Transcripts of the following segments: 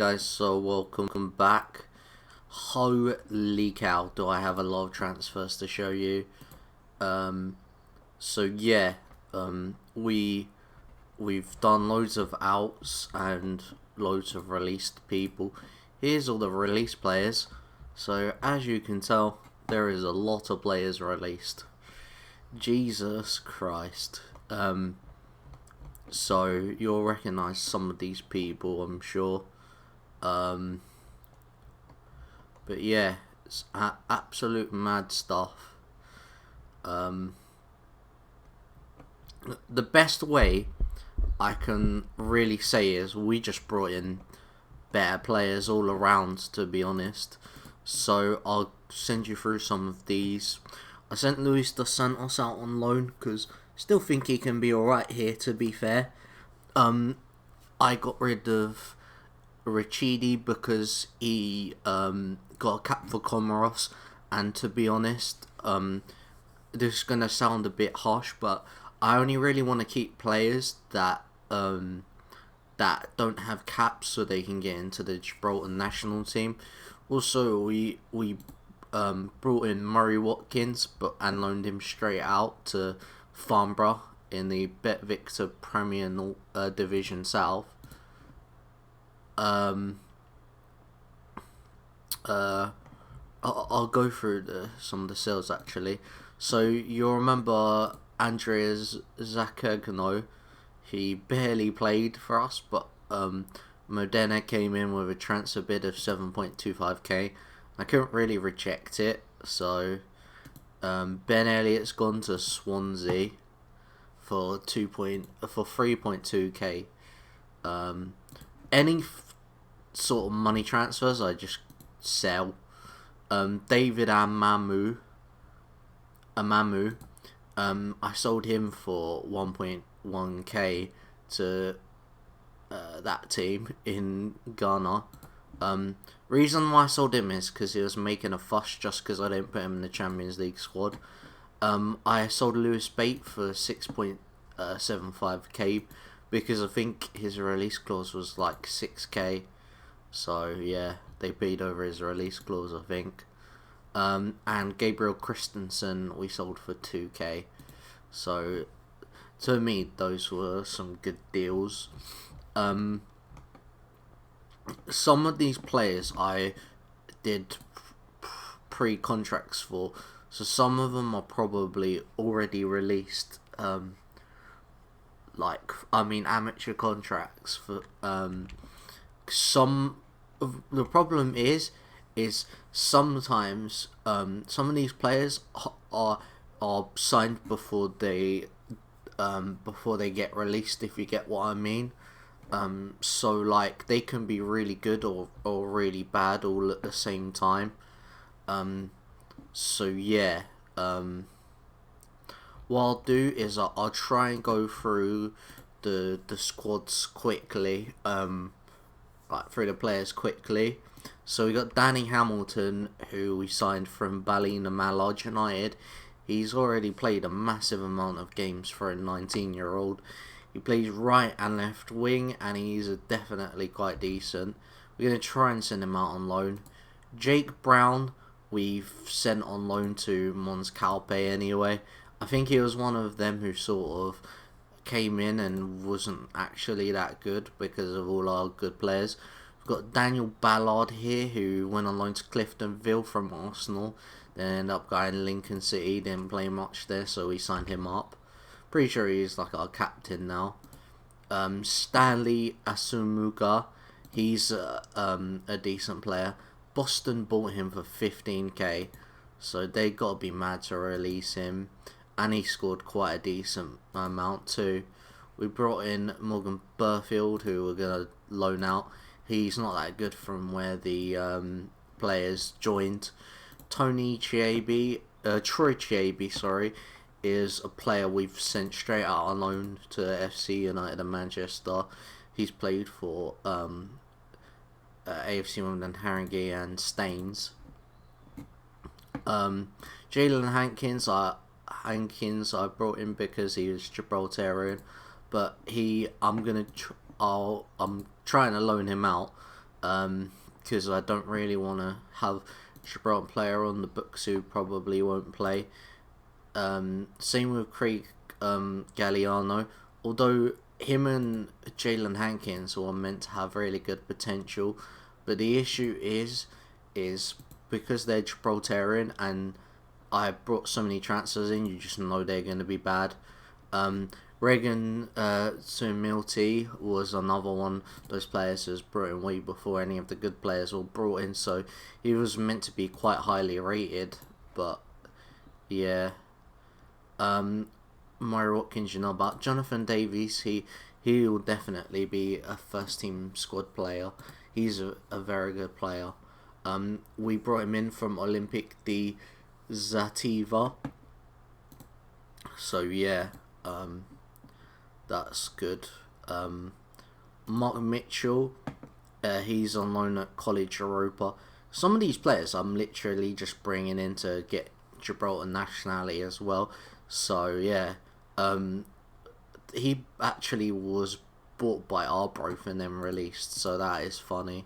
Guys, so welcome back. Holy cow, do I have a lot of transfers to show you. Um, so yeah, we've done loads of outs and loads of released people. Here's all the released players. So as you can tell, there is a lot of players released. Jesus Christ. So you'll recognize some of these people, I'm sure. But yeah, it's absolute mad stuff. The best way I can really say is we just brought in better players all around, to be honest. So I'll send you through some of these. I sent Luis dos Santos out on loan because still think he can be alright here, to be fair. I got rid of Richidi because he got a cap for Comoros, and to be honest, this is gonna sound a bit harsh, but I only really want to keep players that that don't have caps so they can get into the Gibraltar national team. Also, we brought in Murray Watkins and loaned him straight out to Farnborough in the Bet Victor Premier Division South. I'll go through some of the sales actually. So you'll remember Andreas Zakagno. He barely played for us, but Modena came in with a transfer bid of 7.25k. I couldn't really reject it, so Ben Elliott's gone to Swansea for 3.2k. Any sort of money transfers I just sell. David Amamu, I sold him for 1.1k to that team in Ghana. Reason why I sold him is because he was making a fuss just because I didn't put him in the Champions League squad. I sold Lewis Bate for 6.75k because I think his release clause was like 6k. So yeah, they paid over his release clause, I think. And Gabriel Christensen we sold for 2k. So to me, those were some good deals. Some of these players I did pre-contracts for, so some of them are probably already released. Amateur contracts for some. The problem is sometimes some of these players are signed before they get released, if you get what I mean. So like they can be really good or really bad all at the same time. So yeah, what I'll do is I'll try and go through the squads quickly, through the players quickly. So we got Danny Hamilton, who we signed from Ballina Malodge United. He's already played a massive amount of games for a 19-year-old. He plays right and left wing, and he's definitely quite decent. We're going to try and send him out on loan. Jake Brown, we've sent on loan to Mons Calpe anyway. I think he was one of them who sort of came in and wasn't actually that good because of all our good players. We've got Daniel Ballard here, who went on loan to Cliftonville from Arsenal, then ended up going to Lincoln City, didn't play much there, so we signed him up. Pretty sure he's like our captain now. Stanley Asumuga, he's a decent player. Boston bought him for 15k, so they got to be mad to release him, and he scored quite a decent amount too. We brought in Morgan Burfield, who we're going to loan out. He's not that good from where the players joined. Troy Chiabi, sorry, is a player we've sent straight out on loan to FC United and Manchester. He's played for AFC Wimbledon, Haringey and Staines. Jalen Hankins I brought in because he was Gibraltarian, but I'm trying to loan him out because I don't really want to have Gibraltar player on the books who probably won't play. Same with Craig Galliano, although him and Jalen Hankins were meant to have really good potential, but the issue is because they're Gibraltarian and I brought so many transfers in, you just know they're going to be bad. Regan Sumilty was another one. Those players was brought in way before any of the good players were brought in, so he was meant to be quite highly rated. But yeah, Murray Watkins, you know about Jonathan Davies. He will definitely be a first team squad player. He's a very good player. We brought him in from Olympic de Zativa. So yeah, that's good. Mark Mitchell, he's on loan at College Europa. Some of these players I'm literally just bringing in to get Gibraltar nationality as well. So yeah, he actually was bought by Arbroath and then released, so that is funny.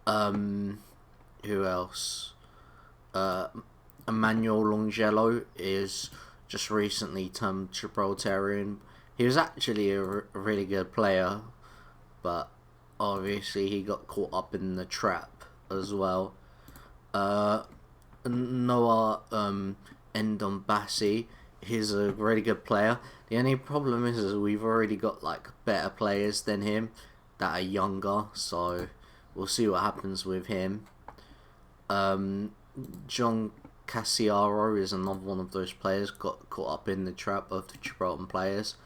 Who else? Emmanuel Longello is just recently turned Gibraltarian. He was actually a really good player, but obviously he got caught up in the trap as well. Noah Ndombasi, he's a really good player. The only problem is we've already got like better players than him that are younger, so we'll see what happens with him. John Cassiaro is another one of those players got caught up in the trap of the Gibraltar players.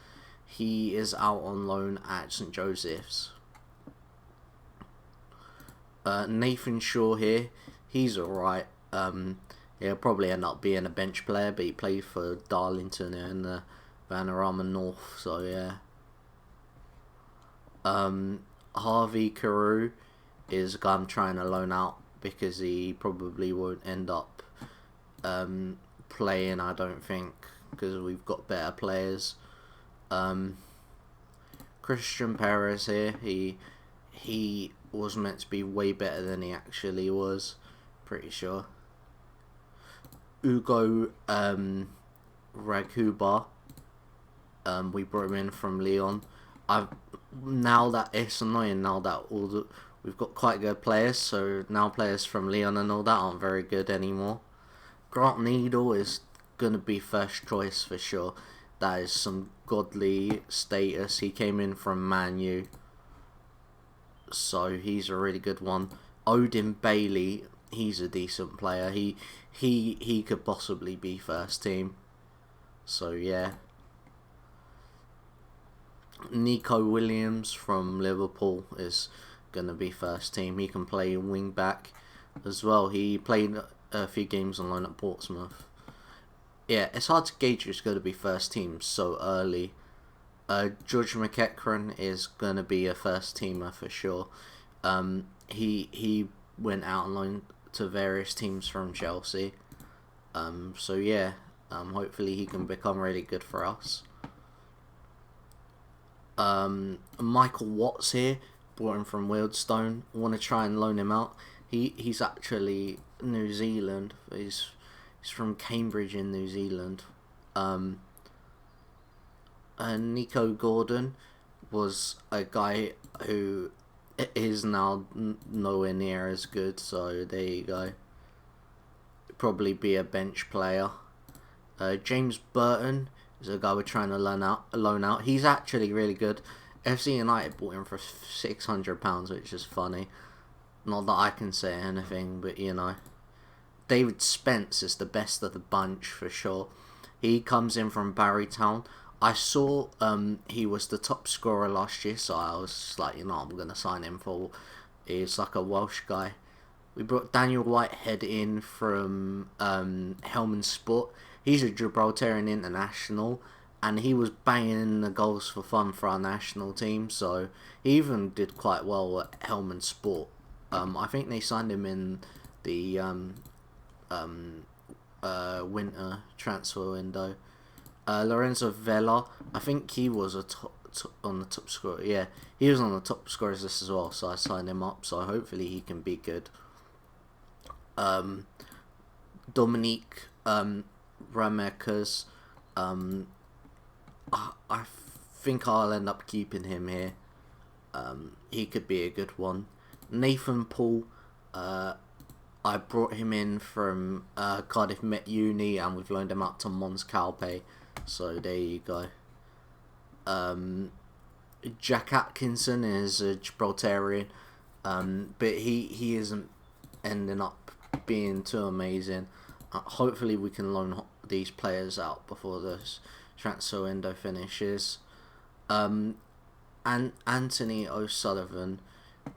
He is out on loan at St Joseph's. Nathan Shaw here, he's alright. He'll probably end up being a bench player, but he played for Darlington in the Vanarama North, so yeah. Harvey Carew is a guy I'm trying to loan out because he probably won't end up playing, I don't think, because we've got better players. Christian Perez here, he was meant to be way better than he actually was, pretty sure. Ugo Raghuba, we brought him in from Lyon. It's annoying now that we've got quite good players, so now players from Lyon and all that aren't very good anymore. Grant Needle is gonna be first choice for sure. That is some godly status. He came in from Man U, so he's a really good one. Odin Bailey, he's a decent player. He could possibly be first team. So yeah. Nico Williams from Liverpool is gonna be first team. He can play wing back as well. He played a few games on loan at Portsmouth. Yeah, it's hard to gauge who's going to be first team so early. George McEachran is going to be a first teamer for sure. He went out on loan to various teams from Chelsea. So yeah, hopefully he can become really good for us. Michael Watts here, brought him from Wealdstone. Want to try and loan him out. He's actually New Zealand. He's from Cambridge in New Zealand. And Nico Gordon was a guy who is now nowhere near as good, so there you go. Probably be a bench player. James Burton is a guy we're trying to loan out. He's actually really good. FC United bought him for £600, which is funny. Not that I can say anything, but you know. David Spence is the best of the bunch for sure. He comes in from Barrytown. I saw he was the top scorer last year, so I was just like, you know, I'm going to sign him for... He's like a Welsh guy. We brought Daniel Whitehead in from Helmand Sport. He's a Gibraltarian international, and he was banging in the goals for fun for our national team, so he even did quite well at Helmand Sport. I think they signed him in the winter transfer window. Lorenzo Vela, I think he was a on the top scorer. Yeah, he was on the top scorers list as well, so I signed him up. So hopefully he can be good. Dominique Ramekas, I think I'll end up keeping him here. He could be a good one. Nathan Paul, I brought him in from Cardiff Met Uni, and we've loaned him out to Mons Calpe. So there you go. Jack Atkinson is a Gibraltarian, but he isn't ending up being too amazing. Hopefully we can loan these players out before this transfer window finishes. And Anthony O'Sullivan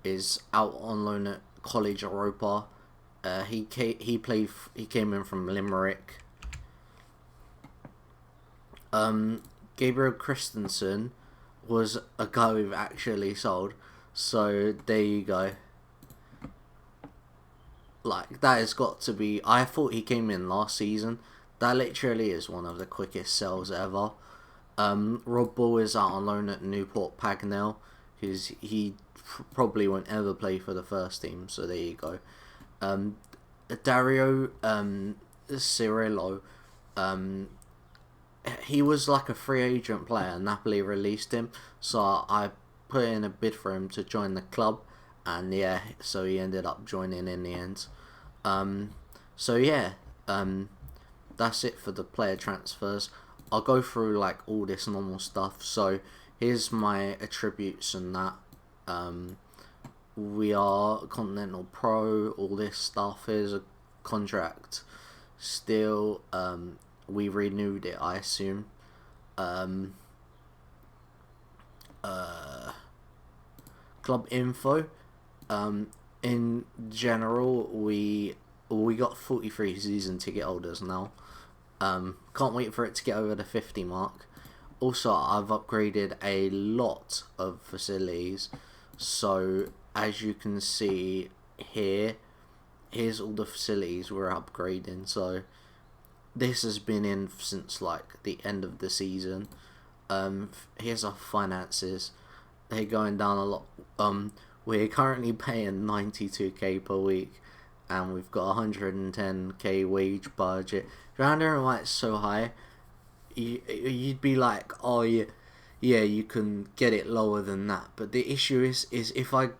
is out on loan at College Europa. He came in from Limerick. Gabriel Christensen was a guy we've actually sold, so there you go. Like, that has got to be... I thought he came in last season. That literally is one of the quickest sells ever. Rob Ball is out on loan at Newport Pagnell, because he probably won't ever play for the first team, so there you go. Dario Cirillo, he was like a free agent player. Napoli released him, so I put in a bid for him to join the club, and yeah, so he ended up joining in the end. So yeah, that's it for the player transfers. I'll go through like all this normal stuff. So here's my attributes and that. We are Continental Pro, all this stuff. Here's a contract. Still, we renewed it, I assume. Club info. In general, we got 43 season ticket holders now. Can't wait for it to get over the 50 mark. Also, I've upgraded a lot of facilities. So, as you can see here, here's all the facilities we're upgrading. So, this has been in since like the end of the season. Here's our finances. They're going down a lot. We're currently paying 92k per week, and we've got 110k wage budget. If you're wondering why it's so high, you'd be like, oh yeah, you can get it lower than that. But the issue is if I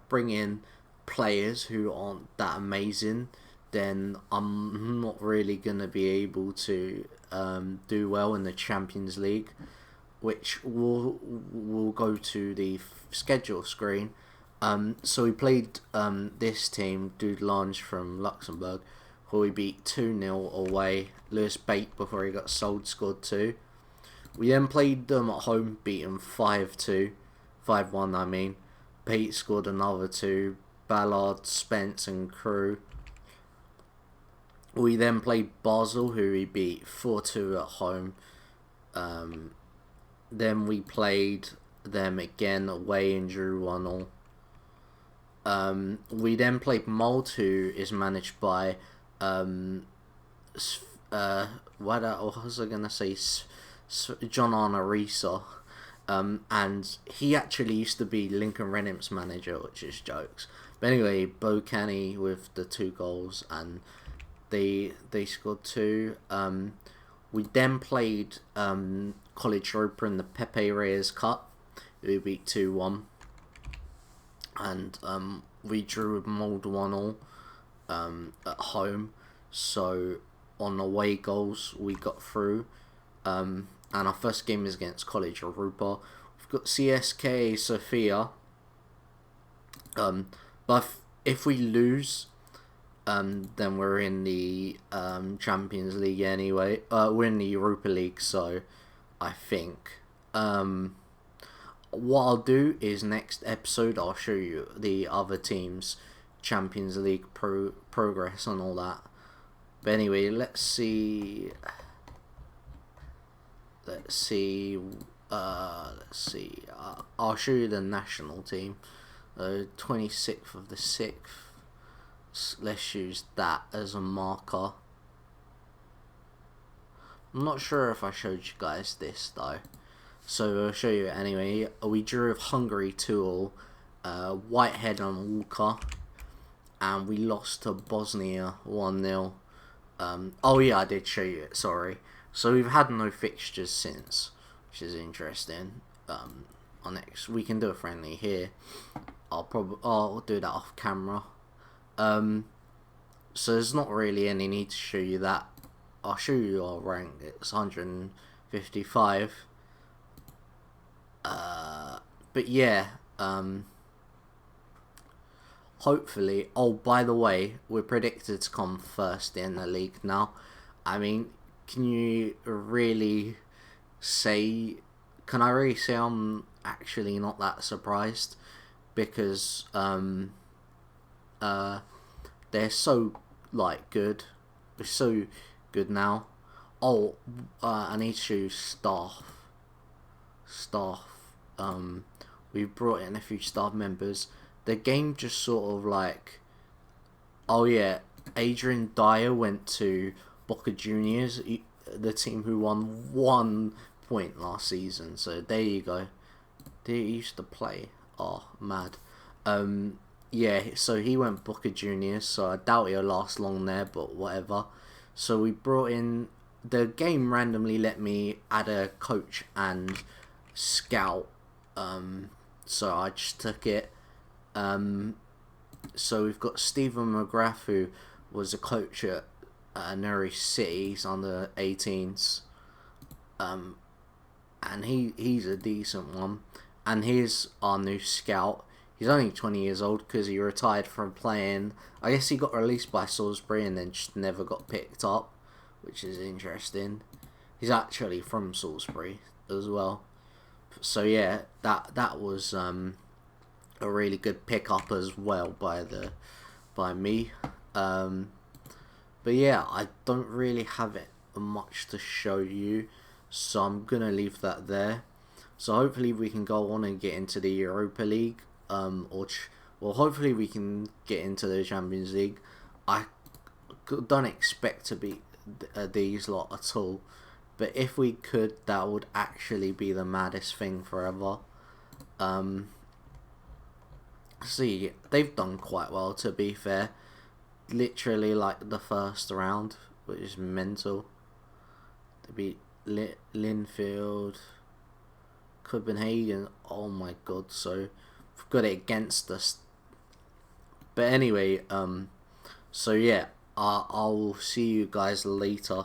bring in players who aren't that amazing, then I'm not really gonna be able to do well in the Champions League, which we'll go to the schedule screen. So we played this team, Dudelange from Luxembourg, who we beat 2-0 away. Lewis Bate, before he got sold, scored 2. We then played them at home, beat them 5-2, 5-1 I mean. Bate scored another 2, Ballard, Spence and crew. We then played Basel, who we beat 4-2 at home. Then we played them again away and drew 1-1. We then played Mold, who is managed by what was I gonna say? John Arisa. And he actually used to be Lincoln Renham's manager, which is jokes. But anyway, Bo Canny with the 2 goals, and they scored 2. We then played College Europa in the Pepe Reyes Cup. We beat 2-1. And we drew with Mold 1-1 at home. So on away goals we got through. And our first game is against College Europa. We've got CSK Sofia. But if we lose, then we're in the Champions League anyway. We're in the Europa League, so I think. What I'll do is next episode I'll show you the other teams' Champions League progress and all that. But anyway, let's see. I'll show you the national team. 26th of the 6th. Let's use that as a marker. I'm not sure if I showed you guys this though. So I'll show you it anyway. We drew with Hungary 2-all, Whitehead and Walker, and we lost to Bosnia 1-0. Oh yeah, I did show you it, sorry. So we've had no fixtures since, which is interesting. Our next, we can do a friendly here. I'll do that off camera. So there's not really any need to show you that. I'll show you our rank. It's 155. But yeah, hopefully. Oh, by the way, we're predicted to come first in the league now. I mean, can you really say? Can I really say I'm actually not that surprised? Because they're so like good. They're so good now. Oh, I need to show you staff. We've brought in a few staff members. The game just sort of like, oh yeah, Adrian Dyer went to Boca Juniors, the team who won 1 point last season. So there you go. They used to play. Oh, mad. Yeah, so he went Boca Juniors, so I doubt he'll last long there, but whatever. So we brought in, the game randomly let me add a coach and scout, so I just took it. So we've got Stephen McGrath, who was a coach at Norwich City, he's on the 18s, and he's a decent one. And here's our new scout. He's only 20 years old because he retired from playing. I guess he got released by Salisbury and then just never got picked up, which is interesting. He's actually from Salisbury as well. So yeah, that was a really good pickup as well by me. But yeah, I don't really have it much to show you, so I'm gonna leave that there. So hopefully we can go on and get into the Europa League, well, hopefully we can get into the Champions League. I don't expect to beat these lot at all, but if we could, that would actually be the maddest thing forever. See, they've done quite well, to be fair. Literally like the first round, which is mental. They beat Linfield, Copenhagen. Oh my god! So we've got it against us. But anyway, so yeah, I'll see you guys later.